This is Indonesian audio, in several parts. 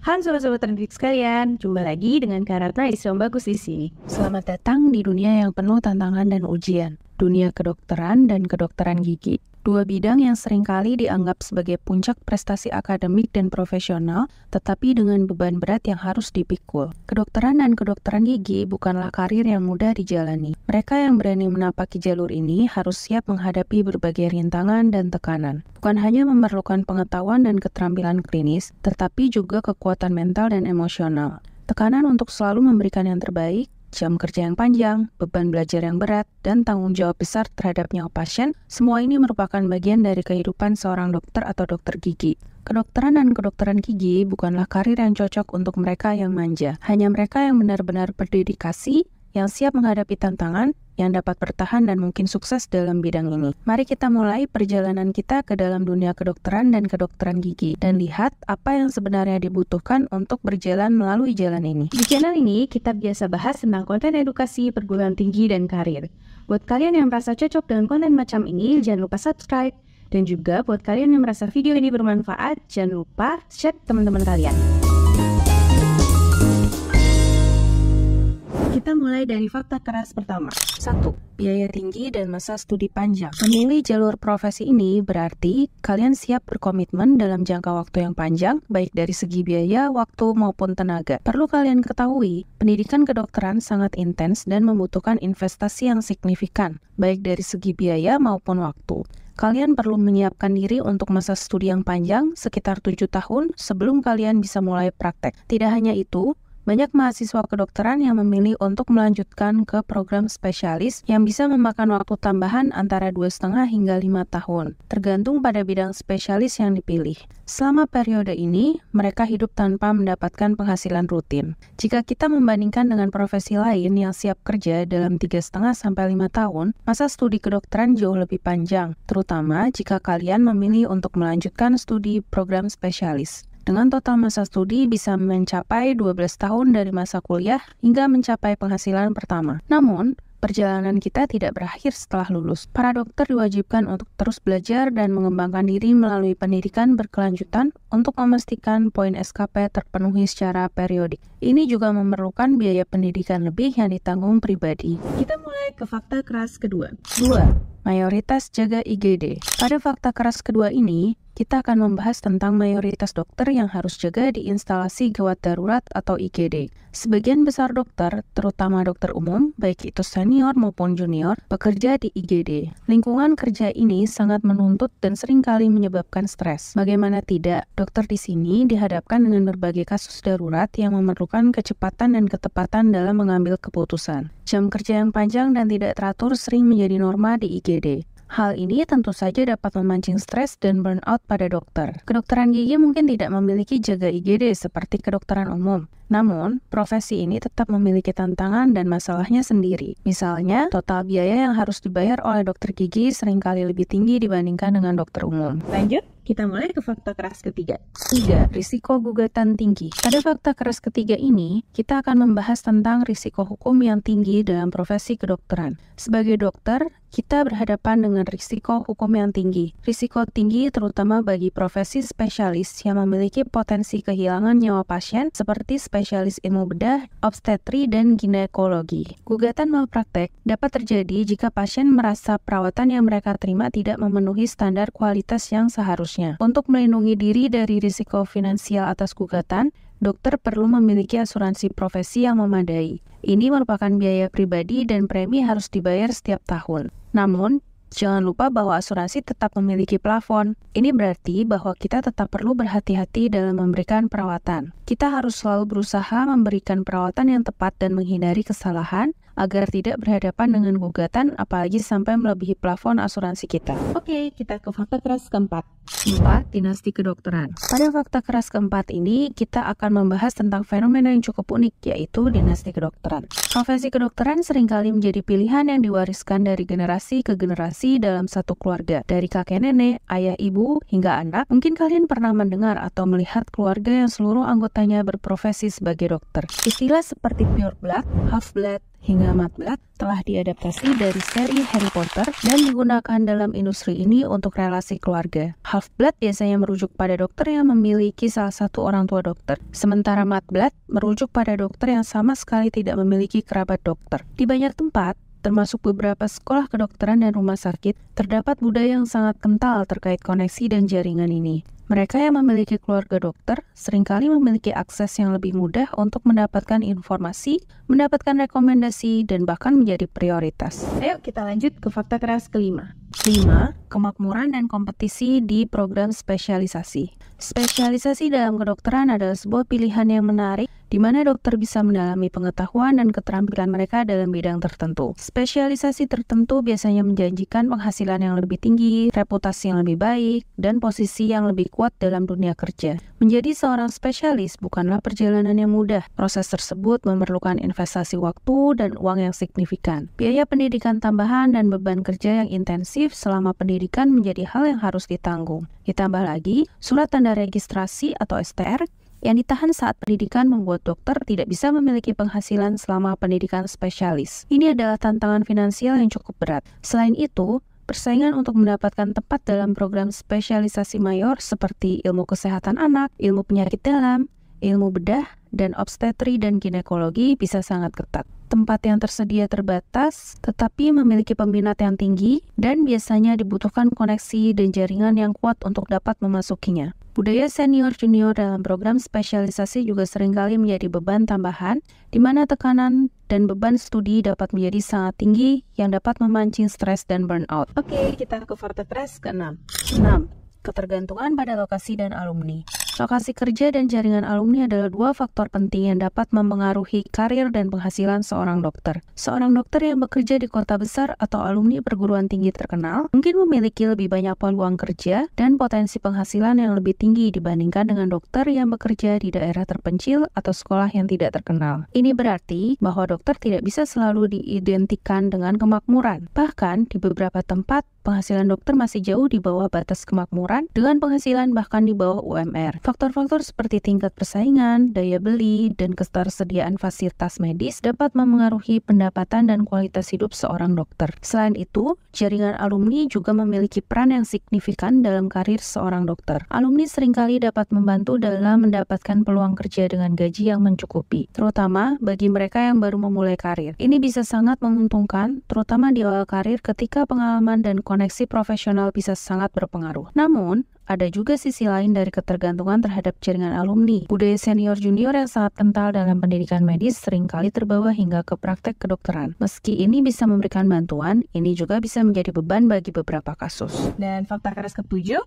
Halo sobat-sobat terdidik sekalian, jumpa lagi dengan Kak Ratna Islam Bagus di sini. Selamat datang di dunia yang penuh tantangan dan ujian, dunia kedokteran dan kedokteran gigi. Dua bidang yang seringkali dianggap sebagai puncak prestasi akademik dan profesional, tetapi dengan beban berat yang harus dipikul. Kedokteran dan kedokteran gigi bukanlah karir yang mudah dijalani. Mereka yang berani menapaki jalur ini harus siap menghadapi berbagai rintangan dan tekanan. Bukan hanya memerlukan pengetahuan dan keterampilan klinis, tetapi juga kekuatan mental dan emosional. Tekanan untuk selalu memberikan yang terbaik, jam kerja yang panjang, beban belajar yang berat, dan tanggung jawab besar terhadap nyawa pasien, semua ini merupakan bagian dari kehidupan seorang dokter atau dokter gigi. Kedokteran dan kedokteran gigi bukanlah karir yang cocok untuk mereka yang manja. Hanya mereka yang benar-benar berdedikasi, yang siap menghadapi tantangan, yang dapat bertahan dan mungkin sukses dalam bidang ini. Mari kita mulai perjalanan kita ke dalam dunia kedokteran dan kedokteran gigi dan lihat apa yang sebenarnya dibutuhkan untuk berjalan melalui jalan ini. Di channel ini kita biasa bahas tentang konten edukasi, perguruan tinggi, dan karir. Buat kalian yang merasa cocok dengan konten macam ini, jangan lupa subscribe. Dan juga buat kalian yang merasa video ini bermanfaat, jangan lupa share ke teman-teman kalian. Kita mulai dari fakta keras pertama. 1. Biaya tinggi dan masa studi panjang. Memilih jalur profesi ini berarti kalian siap berkomitmen dalam jangka waktu yang panjang, baik dari segi biaya, waktu, maupun tenaga. Perlu kalian ketahui, pendidikan kedokteran sangat intens dan membutuhkan investasi yang signifikan, baik dari segi biaya maupun waktu. Kalian perlu menyiapkan diri untuk masa studi yang panjang, sekitar 7 tahun, sebelum kalian bisa mulai praktek. Tidak hanya itu, banyak mahasiswa kedokteran yang memilih untuk melanjutkan ke program spesialis yang bisa memakan waktu tambahan antara 2,5 hingga 5 tahun, tergantung pada bidang spesialis yang dipilih. Selama periode ini, mereka hidup tanpa mendapatkan penghasilan rutin. Jika kita membandingkan dengan profesi lain yang siap kerja dalam 3,5 sampai 5 tahun, masa studi kedokteran jauh lebih panjang, terutama jika kalian memilih untuk melanjutkan studi program spesialis. Dengan total masa studi bisa mencapai 12 tahun dari masa kuliah hingga mencapai penghasilan pertama. Namun, perjalanan kita tidak berakhir setelah lulus. Para dokter diwajibkan untuk terus belajar dan mengembangkan diri melalui pendidikan berkelanjutan untuk memastikan poin SKP terpenuhi secara periodik. Ini juga memerlukan biaya pendidikan lebih yang ditanggung pribadi. Kita mulai ke fakta keras kedua. 2. Mayoritas jaga IGD. Pada fakta keras kedua ini, kita akan membahas tentang mayoritas dokter yang harus jaga di instalasi gawat darurat atau IGD. Sebagian besar dokter, terutama dokter umum, baik itu senior maupun junior, bekerja di IGD. Lingkungan kerja ini sangat menuntut dan seringkali menyebabkan stres. Bagaimana tidak, dokter di sini dihadapkan dengan berbagai kasus darurat yang memerlukan kecepatan dan ketepatan dalam mengambil keputusan. Jam kerja yang panjang dan tidak teratur sering menjadi norma di IGD. Hal ini tentu saja dapat memancing stres dan burnout pada dokter. Kedokteran gigi mungkin tidak memiliki jaga IGD seperti kedokteran umum. Namun, profesi ini tetap memiliki tantangan dan masalahnya sendiri. Misalnya, total biaya yang harus dibayar oleh dokter gigi seringkali lebih tinggi dibandingkan dengan dokter umum. Lanjut, kita mulai ke fakta keras ketiga. 3. Risiko gugatan tinggi. Pada fakta keras ketiga ini, kita akan membahas tentang risiko hukum yang tinggi dalam profesi kedokteran. Sebagai dokter, kita berhadapan dengan risiko hukum yang tinggi. Risiko tinggi terutama bagi profesi spesialis yang memiliki potensi kehilangan nyawa pasien seperti spesialis ilmu bedah, obstetri, dan ginekologi. Gugatan malpraktek dapat terjadi jika pasien merasa perawatan yang mereka terima tidak memenuhi standar kualitas yang seharusnya. Untuk melindungi diri dari risiko finansial atas gugatan, dokter perlu memiliki asuransi profesi yang memadai. Ini merupakan biaya pribadi dan premi harus dibayar setiap tahun. Namun, jangan lupa bahwa asuransi tetap memiliki plafon. Ini berarti bahwa kita tetap perlu berhati-hati dalam memberikan perawatan. Kita harus selalu berusaha memberikan perawatan yang tepat dan menghindari kesalahan agar tidak berhadapan dengan gugatan apalagi sampai melebihi plafon asuransi kita. Oke, kita ke fakta keras keempat. 4. Dinasti kedokteran. Pada fakta keras keempat ini, kita akan membahas tentang fenomena yang cukup unik, yaitu dinasti kedokteran. Profesi kedokteran seringkali menjadi pilihan yang diwariskan dari generasi ke generasi dalam satu keluarga. Dari kakek nenek, ayah ibu, hingga anak, mungkin kalian pernah mendengar atau melihat keluarga yang seluruh anggotanya berprofesi sebagai dokter. Istilah seperti pure blood, half blood, hingga MathBlood telah diadaptasi dari seri Harry Potter dan digunakan dalam industri ini untuk relasi keluarga. Half-Blood biasanya merujuk pada dokter yang memiliki salah satu orang tua dokter, sementara MathBlood merujuk pada dokter yang sama sekali tidak memiliki kerabat dokter. Di banyak tempat, termasuk beberapa sekolah kedokteran dan rumah sakit, terdapat budaya yang sangat kental terkait koneksi dan jaringan ini. Mereka yang memiliki keluarga dokter seringkali memiliki akses yang lebih mudah untuk mendapatkan informasi, mendapatkan rekomendasi, dan bahkan menjadi prioritas. Ayo kita lanjut ke fakta keras kelima. 5. Kemakmuran dan kompetisi di program spesialisasi. Spesialisasi dalam kedokteran adalah sebuah pilihan yang menarik di mana dokter bisa mendalami pengetahuan dan keterampilan mereka dalam bidang tertentu. Spesialisasi tertentu biasanya menjanjikan penghasilan yang lebih tinggi, reputasi yang lebih baik, dan posisi yang lebih kuat dalam dunia kerja. Menjadi seorang spesialis bukanlah perjalanan yang mudah. Proses tersebut memerlukan investasi waktu dan uang yang signifikan. Biaya pendidikan tambahan dan beban kerja yang intensif selama pendidikan menjadi hal yang harus ditanggung. Ditambah lagi, surat tanda registrasi atau STR yang ditahan saat pendidikan membuat dokter tidak bisa memiliki penghasilan selama pendidikan spesialis. Ini adalah tantangan finansial yang cukup berat. Selain itu, persaingan untuk mendapatkan tempat dalam program spesialisasi mayor seperti ilmu kesehatan anak, ilmu penyakit dalam, ilmu bedah, dan obstetri dan ginekologi bisa sangat ketat. Tempat yang tersedia terbatas, tetapi memiliki peminat yang tinggi, dan biasanya dibutuhkan koneksi dan jaringan yang kuat untuk dapat memasukinya. Budaya senior-junior dalam program spesialisasi juga seringkali menjadi beban tambahan, di mana tekanan dan beban studi dapat menjadi sangat tinggi yang dapat memancing stres dan burnout. Oke, kita ke fakta keras ke-6. 6. Ketergantungan pada lokasi dan alumni. Lokasi kerja dan jaringan alumni adalah dua faktor penting yang dapat mempengaruhi karir dan penghasilan seorang dokter. Seorang dokter yang bekerja di kota besar atau alumni perguruan tinggi terkenal mungkin memiliki lebih banyak peluang kerja dan potensi penghasilan yang lebih tinggi dibandingkan dengan dokter yang bekerja di daerah terpencil atau sekolah yang tidak terkenal. Ini berarti bahwa dokter tidak bisa selalu diidentikan dengan kemakmuran. Bahkan di beberapa tempat, penghasilan dokter masih jauh di bawah batas kemakmuran dengan penghasilan bahkan di bawah UMR. Faktor-faktor seperti tingkat persaingan, daya beli, dan ketersediaan fasilitas medis dapat memengaruhi pendapatan dan kualitas hidup seorang dokter. Selain itu, jaringan alumni juga memiliki peran yang signifikan dalam karir seorang dokter. Alumni seringkali dapat membantu dalam mendapatkan peluang kerja dengan gaji yang mencukupi, terutama bagi mereka yang baru memulai karir. Ini bisa sangat menguntungkan, terutama di awal karir ketika pengalaman dan koneksi profesional bisa sangat berpengaruh. Namun, ada juga sisi lain dari ketergantungan terhadap jaringan alumni. Budaya senior-junior yang sangat kental dalam pendidikan medis seringkali terbawa hingga ke praktek kedokteran. Meski ini bisa memberikan bantuan, ini juga bisa menjadi beban bagi beberapa kasus. Dan fakta keras ke-7,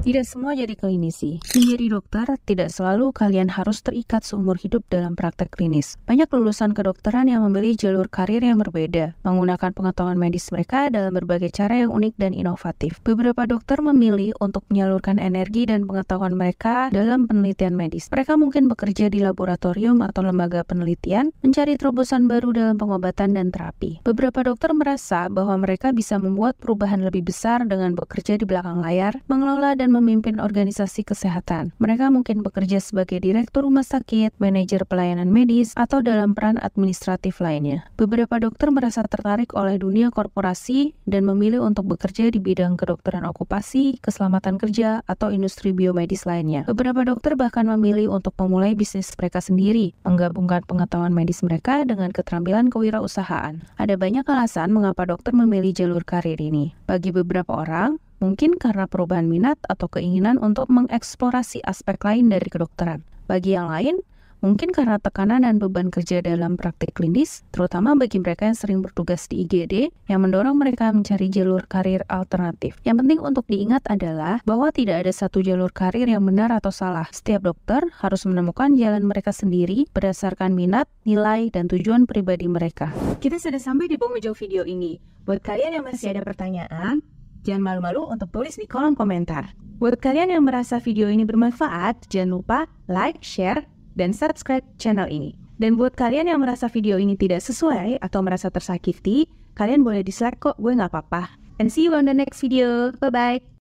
tidak semua jadi klinisi. Menjadi dokter, tidak selalu kalian harus terikat seumur hidup dalam praktek klinis. Banyak lulusan kedokteran yang memilih jalur karir yang berbeda, menggunakan pengetahuan medis mereka dalam berbagai cara yang unik dan inovatif. Beberapa dokter memilih untuk menyalurkan energi dan pengetahuan mereka dalam penelitian medis. Mereka mungkin bekerja di laboratorium atau lembaga penelitian, mencari terobosan baru dalam pengobatan dan terapi. Beberapa dokter merasa bahwa mereka bisa membuat perubahan lebih besar dengan bekerja di belakang layar, mengelola dan memimpin organisasi kesehatan. Mereka mungkin bekerja sebagai direktur rumah sakit, manajer pelayanan medis, atau dalam peran administratif lainnya. Beberapa dokter merasa tertarik oleh dunia korporasi dan memilih untuk bekerja di bidang kedokteran okupasi, keselamatan kerja, atau industri biomedis lainnya. Beberapa dokter bahkan memilih untuk memulai bisnis mereka sendiri, menggabungkan pengetahuan medis mereka dengan keterampilan kewirausahaan. Ada banyak alasan mengapa dokter memilih jalur karir ini. Bagi beberapa orang, mungkin karena perubahan minat atau keinginan untuk mengeksplorasi aspek lain dari kedokteran. Bagi yang lain, mungkin karena tekanan dan beban kerja dalam praktik klinis, terutama bagi mereka yang sering bertugas di IGD, yang mendorong mereka mencari jalur karir alternatif. Yang penting untuk diingat adalah bahwa tidak ada satu jalur karir yang benar atau salah. Setiap dokter harus menemukan jalan mereka sendiri berdasarkan minat, nilai, dan tujuan pribadi mereka. Kita sudah sampai di penghujung video ini. Buat kalian yang masih ada pertanyaan, jangan malu-malu untuk tulis di kolom komentar. Buat kalian yang merasa video ini bermanfaat, jangan lupa like, share, dan subscribe channel ini. Dan buat kalian yang merasa video ini tidak sesuai atau merasa tersakiti, kalian boleh dislike kok, gue nggak apa-apa. And see you on the next video. Bye-bye.